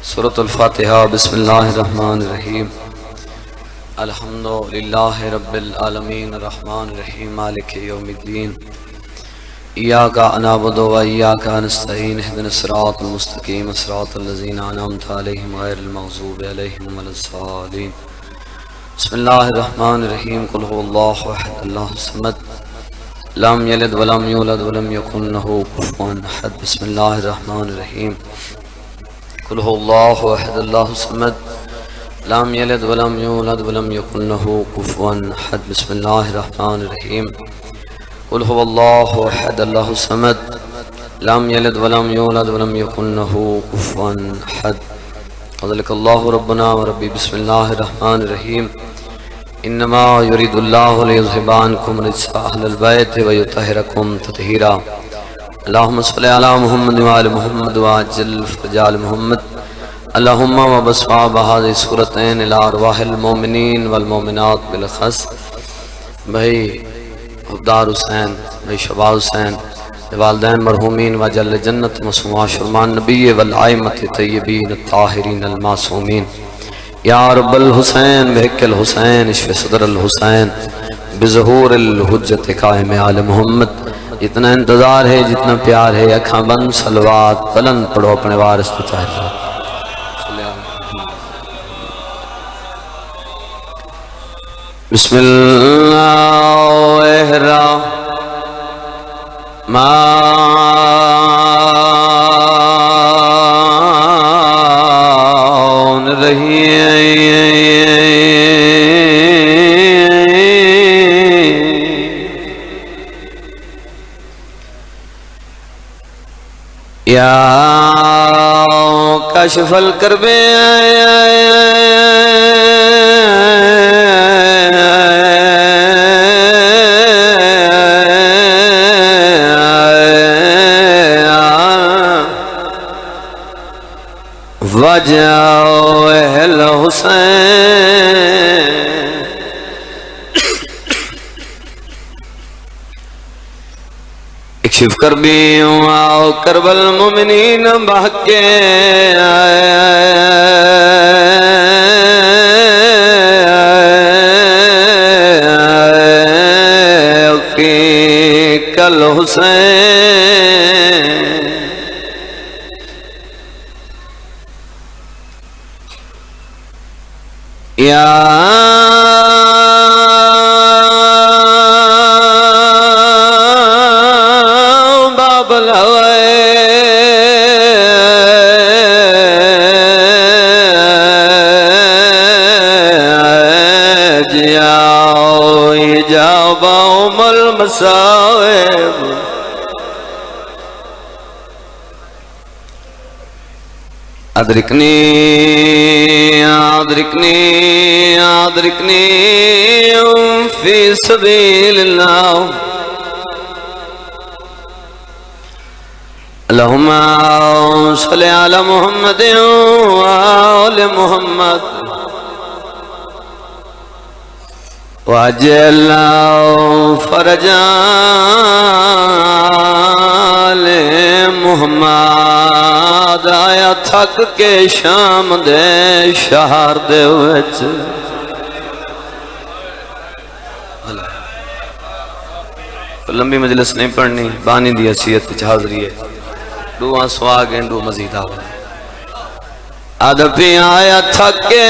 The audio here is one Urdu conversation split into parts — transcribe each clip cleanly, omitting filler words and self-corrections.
سورۃ الفاتحہ۔ بسم اللہ الرحمن الرحیم۔ الحمد للہ رب العالمین الرحمن الرحیم مالک یوم الدین۔ ایاک نعبد و ایاک نستعین اہدنا الصراط المستقیم صراط الذین انعمت علیہم غیر المغضوب علیہم ولا الضالین۔ بسم اللہ الرحمن الرحیم۔ قل هو اللہ احد اللہ الصمد لم یلد ولم یولد ولم یکن له کفوا احد۔ بسم اللہ الرحمن الرحیم۔ قل هو اللہ احد اللہ الصمد لم یلد ولم یولد ولم یکن له کفوا احد۔ بسم اللہ الرحمن الرحیم۔ قل هو اللہ احد اللہ الصمد لم یلد ولم یولد ولم یکن له کفوا احد۔ صدق اللہ ربنا و ربی۔ بسم اللہ الرحمن الرحیم۔ انما یرید اللہ لیذھب عنکم رجس اہل البیت ویطہرکم تطہیرا۔ اللہم صلی علی محمد وآل محمد وعجل فرجال محمد۔ اللہم وبصواب هذه السورتين الى ارواح المومنین والمومنات بالخص۔ بھائی عبدار حسین، بھائی شباب حسین، والدین مرحومین وجل جنت مسوا شرمان نبی والائمت طیبین الطاہرین المعصومین۔ یا رب الحسین بحق الحسین اشف صدر الحسین بظہور الحجت قائم آل محمد۔ جتنا انتظار ہے، جتنا پیار ہے، اکھاں بند صلوات بلند پڑھو اپنے وارث پہ چاہتا ہے۔ بسم اللہ الرحمن الرحیم۔ یا کاشف الکرب وجاؤ اہل حسین۔ اکشف کربی آؤ کرب المومنین بحقے کل حسین۔ یا باب الحوائج جاؤ ایجاب ام المصائب۔ ادرکنی ادرکنی ادرکنی فی سبیل اللہ۔ اللہم صلی علی محمد وآل محمد وعجل فرجال محمد۔ آیا تھک کے شام دے شہر دے وچ لمبی مجلس نہیں پڑھنی، بانی دی حیثیت وچ حاضری ہے۔ دعا سواگ ہیں، دو مزید آگا ادبی آیا تھک کے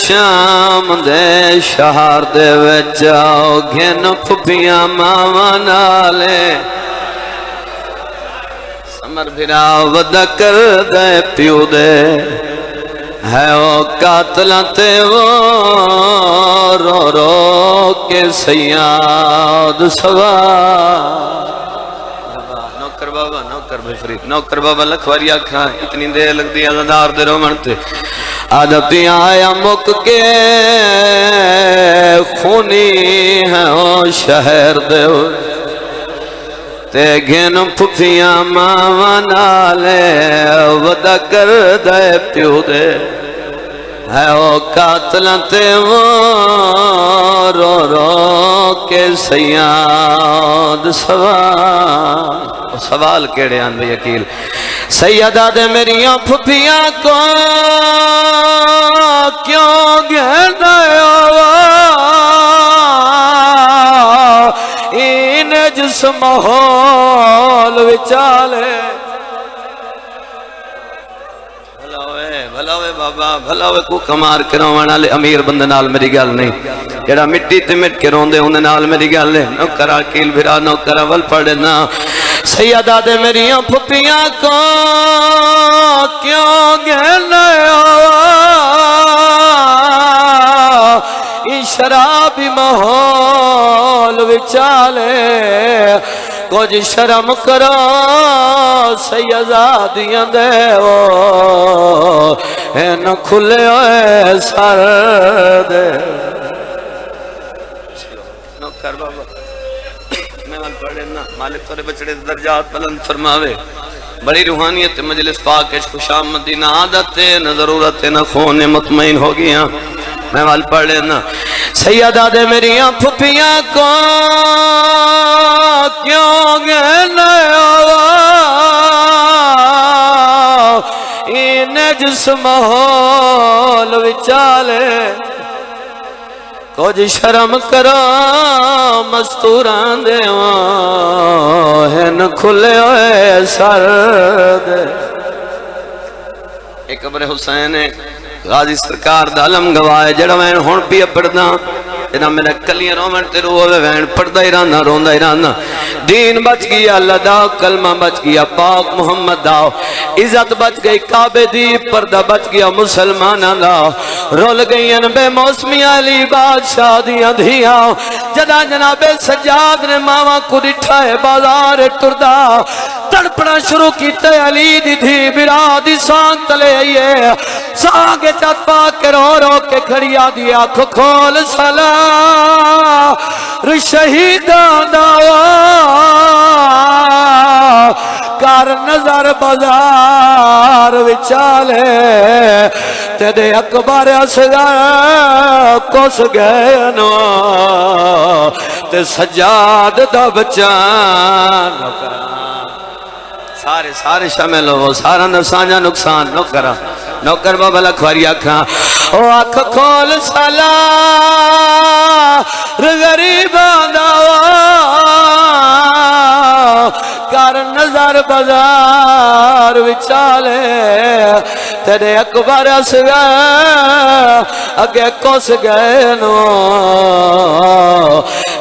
شام دے شہر دے وچ آؤ گھن پھپیاں ماواں نالے سمر بھرا ودا کر دے پیو دے ہے وہ قاتلاں تے وہ رو رو کے سیاد سوار۔ نوکر بابا نوکر بھائی فرید نوکر بابا لکھواری آکھا اتنی دیر لگ دی عزادار دے رو منتے عادتی آیا مک کے خونی ہے وہ شہر دے تے گھن پھپیاں ماواں نالے ودا کر دے پیو دے ہے او قاتل تے وہ رو رو کے سیاد سوال کیڑے آن بھئی اکیل سیدہ دے میریاں پھپیاں کو کیوں گھنڈا این جس ماحول وچالے بھلا ہوئے بابا بھلا ہوئے کو کمار کے روانہ لے امیر بندے نال میری گل نہیں جڑا مٹی تے مٹ کے روندے ہوندے نال میری گل ہے نوکرا کیل بھرا نوکرا ول پڑھنا سیدہ دے میریاں پھپیاں کو کیوں گھنے ای شرابی ماحول وچالے کچھ شرم کرو سیدادیاں دے وہ نہ کھلے ہوئے سر دے نوکر بابا میں وال پڑھے نا مالک تورے بچڑے درجات بلند فرماوے بڑی روحانیت مجلس پاک عشق خوش آمدی نہ عادت نہ ضرورت نہ خون مطمئن ہو گیا میں وال پڑھ لینا سیدہ دے میریاں پھپیاں کو کیوں گھنے این جس ماحول وچالے کچھ شرم کرو مستوران دے ہن کھلے ہوئے سر دے ایک قبر حسین غازی سرکار دا علم گواہ جڑا میں ہن پی پڑھدا جنا میرا کلیاں رومن تے روے وین پڑھدا ہی رہنا روندا ہی رہنا دین بچ گیا اللہ دا کلمہ بچ گیا پاک محمد دا عزت بچ گئی کعبے دی پردہ بچ گیا مسلماناں دا رول گئیں بے موسمی علی بادشاہ دیاں دھیاں جدا جناب سجاد نے ماما کو ڈٹھا ہے بازار ٹردا تڑپنا شروع کیتے علی دی دھی برا دی سانگ تلے آئیے سانگ چت پا کے رو رو کے کھڑی آدھی آنکھ کھول سلا شہیدان دعویٰ کر نظر بازار وچالے تیرے اکبر اصغر کس گئے نو تے سجاد دا بچان سارے شامل ہو سارا نفسانجا نقصان نوکر بابا لکھواری آکھاں او آکھ کھول سالا غریبان دعویٰ کر نظر بازار وچالے تیرے اکبر اصغر اگے کس گئے نو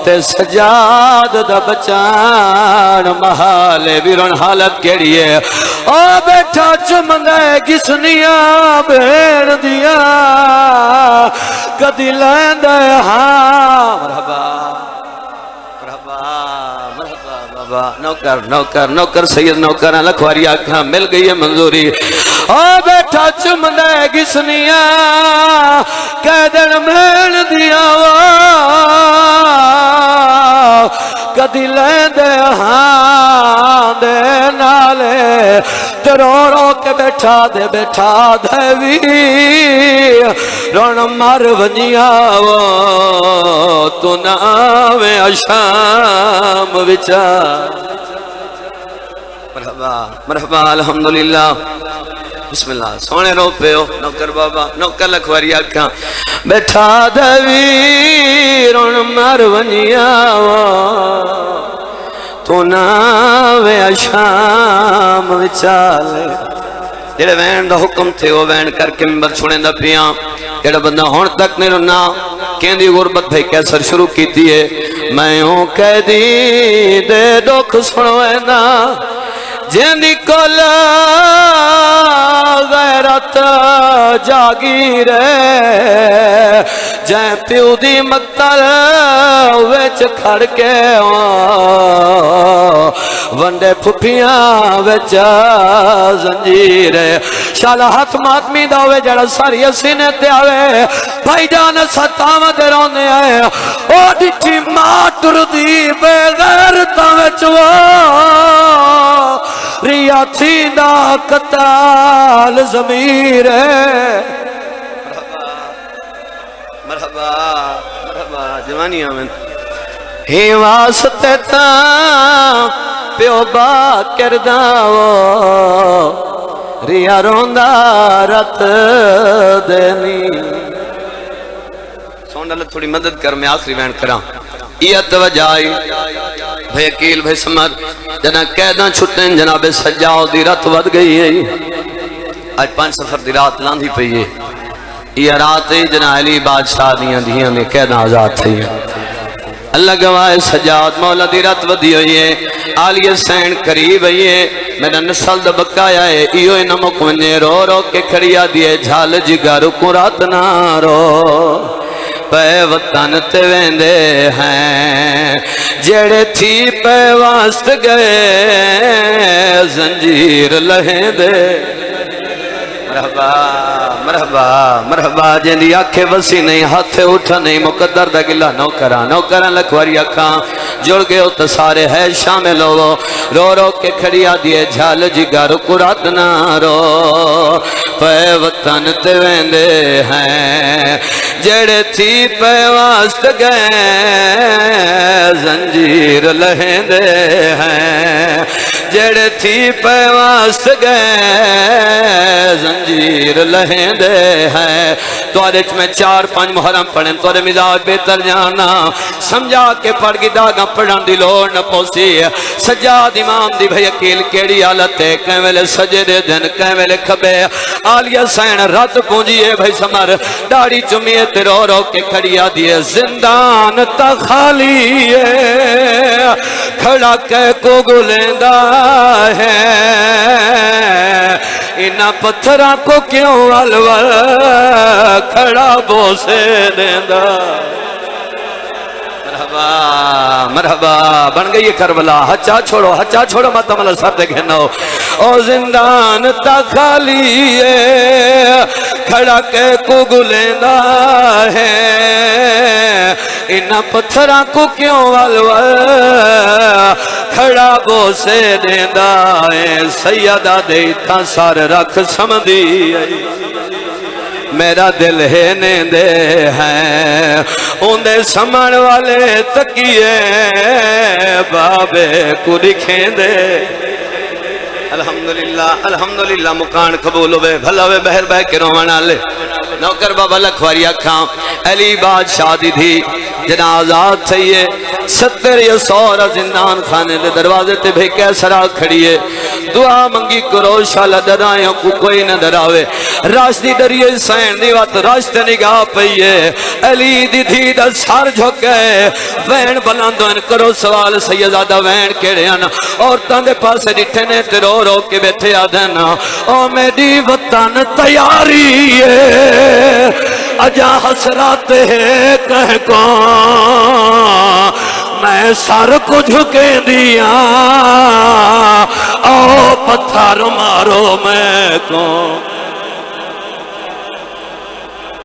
تے سجاد دا بچان محالے بیرون حالت کیڑی ہے او بیٹھا چمندے گسنیاں بھیڑ دیا کدی لیندے ہاں مرحبا نوکر سید نوکر لکھواری آنکھاں مل گئی ہے منظوری او بیٹھا چمندے گسنیاں قیدن بھیڑ دیا کدی لیندے ہاں دے نالے رو رو کے بیٹھا دے وی رون مر ونیا تو ناوے اشام وچا مرحبا الحمدللہ بسم اللہ سونے رو پہ ہو نوکر بابا نوکر لکھواری آکھاں بیٹھا دے وی رون مر ونیا تو ناوے اشام وچالے جڑے وین دا حکم تھے وہ وین کر کے ممبر چھوڑیں دا پیاں جڑا بندہ ہون تک نہیں رہنا کہندی غربت بھائی کیسر شروع کی دیئے میں ہوں قیدی دے دکھ سنوے نا جیندی کل غیرت جاگی رے جائیں پیو دی مقتل ویچ کھڑ کے ونڈے پھپیاں ویچ زنجیرے شالا ہاتھ ماتمی داوے جڑا ساری سینے تے آوے بھائی جان ستاوہ دے رونے آئے او ڈٹھی ماتر دی بے غیرتا ویچ ریا تھی دا قتال ضمیر ہے مرحبا مرحبا جوانیاں میں ہی واسطے تا پیو با کرداو ریا روندا رت دینی سون اللہ تھوڑی مدد کر میں آخری وین کراں یہ توجہ آئی بھئی اکیل بھئی سمر جنہ قیداں چھٹیں جناب سجاؤ دی رات ود گئی ہے آج 5 سفر دی رات لاندھی پئی ہے یہ رات ہے جنہ علی بادشاہ دیاں میں قیداں آزاد تھی اللہ گواہ سجاد مولا دی رات ودی ہوئی ہے آلی سین قریب ہے میرا نسل دا بکایا ہے ایو نمک ونجے رو رو کے کھڑیا دیے جھال جگہ رکو رات نہ رو پے وطن تے ویندے ہیں جڑے تھی پے واسط گئے زنجیر لہیں دے مرحبا مرحبا مرحبا جیندی آنکھیں وسی نہیں ہاتھ اٹھا نہیں مقدر دا گلہ نوکران لکھواری اکھاں جڑ گئے ہو تسارے ہے شامل ہو رو رو کے کھڑیا دیے جھال جگہ رکو رات نہ رو پے وطن تے ویندے ہیں جڑے تھی پے واسط گئے زنجیر لہیں دے ہیں جڑے تھی پے واسط گئے زنجیر لہیں دے ہیں تو آرچ میں 4-5 محرم پڑھیں تو آرے مزاج بہتر جانا سمجھا کے پڑھ گی داغاں پڑھن دی لوڑ نہ پوسی سجاد امام دی بھئی اکیل کیڑی آلت ہے کہیں ویلے سجدے دن کہیں ویلے کھبے آلیہ سین رات پونجیے بھئی سمر داڑی چمیے تے رو رو کے کھڑیا دیے زندان تا خالی ہے کھڑا کہہ کو گلیندہ ہے انہا پتھرہ کو کیوں والور کھڑا بوسے دیندہ مرحبا مرحبا بن گئی کربلا ہچا چھوڑو ماتمالا سر دے گھنو او زندان تا خالی ہے کھڑا کے کو گلیندہ ہے انہا پتھرہ کو کیوں والور کھڑا بوسے دیندہ ہے سیدہ دیتا سار رکھ سمدھی میرا دل ہے نیندے ہیں اندے سمن والے تکیے بابے کو دکھیں دے الحمدللہ مکان قبول ہوئے بھلا ہوئے بہر بہ کے روانہ لے نوکر بابا لکھواری اکھاں علی بادشاہ دی تھی جنہ آزاد تھئیے 70 یا 100 زندان خانے دے دروازے تے بھئی کیسرا کھڑیے دعا منگی کرو شالہ ڈرائیوں کو کوئی نہ ڈراوے راشدی ڈریے سین دی وقت راشد نگاہ پئیے علی دی دھی دا سار جھک گئے وین بلندوین کرو سوال سیدادہ وین کیڑے آنا اور تاندے پاسے ڈٹھے نے تے رو رو کے بیٹھے آدھنا او میری وطن تیاری ہے اجا حسرات ہے کہہ کون میں سر کو جھکے دیا او پتھر مارو میں کون